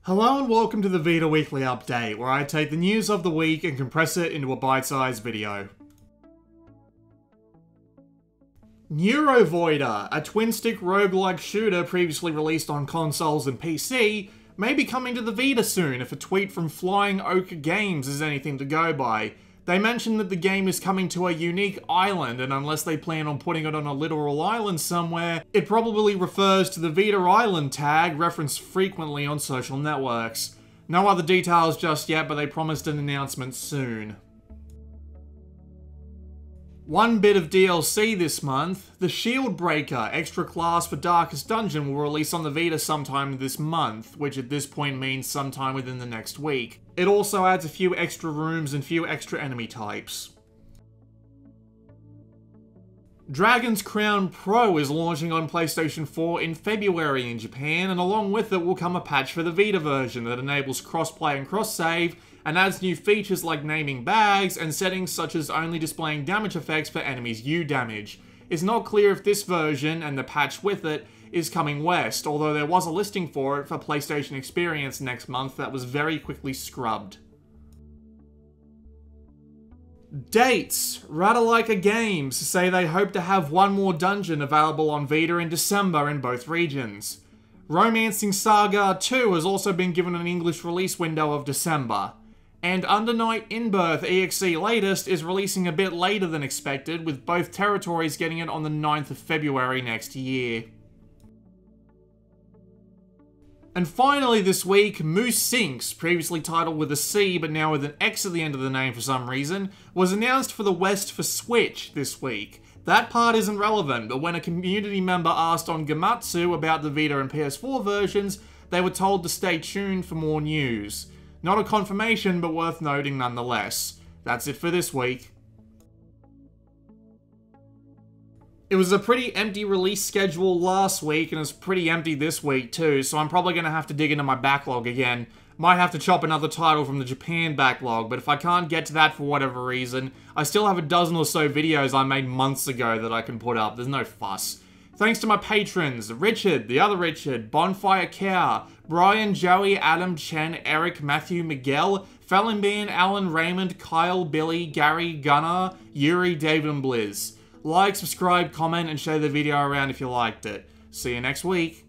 Hello and welcome to the Vita Weekly Update, where I take the news of the week and compress it into a bite-sized video. NeuroVoider, a twin-stick roguelike shooter previously released on consoles and PC, may be coming to the Vita soon if a tweet from Flying Oak Games is anything to go by. They mentioned that the game is coming to a unique island, and unless they plan on putting it on a literal island somewhere, it probably refers to the Vita Island tag referenced frequently on social networks. No other details just yet, but they promised an announcement soon. One bit of DLC this month, the Shieldbreaker extra class for Darkening Dungeon will release on the Vita sometime this month, which at this point means sometime within the next week. It also adds a few extra rooms and few extra enemy types. Dragon's Crown Pro is launching on PlayStation 4 in February in Japan, and along with it will come a patch for the Vita version that enables crossplay and cross-save, and adds new features like naming bags and settings such as only displaying damage effects for enemies you damage. It's not clear if this version, and the patch with it, is coming west, although there was a listing for it for PlayStation Experience next month that was very quickly scrubbed. Dates! Roguelike Games say they hope to have one more dungeon available on Vita in December in both regions. Romancing Saga 2 has also been given an English release window of December. And Under Night In-Birth EXE Latest is releasing a bit later than expected, with both territories getting it on the 9th of February next year. And finally this week, Moose Sinks, previously titled with a C but now with an X at the end of the name for some reason, was announced for the West for Switch this week. That part isn't relevant, but when a community member asked on Gamatsu about the Vita and PS4 versions, they were told to stay tuned for more news. Not a confirmation, but worth noting nonetheless. That's it for this week. It was a pretty empty release schedule last week, and it's pretty empty this week too, so I'm probably going to have to dig into my backlog again. Might have to chop another title from the Japan backlog, but if I can't get to that for whatever reason, I still have a dozen or so videos I made months ago that I can put up. There's no fuss. Thanks to my patrons, Richard, the other Richard, Bonfire Cow, Brian, Joey, Adam, Chen, Eric, Matthew, Miguel, Fellenbean, Alan, Raymond, Kyle, Billy, Gary, Gunnar, Yuri, David, and Blizz. Like, subscribe, comment, and share the video around if you liked it. See you next week.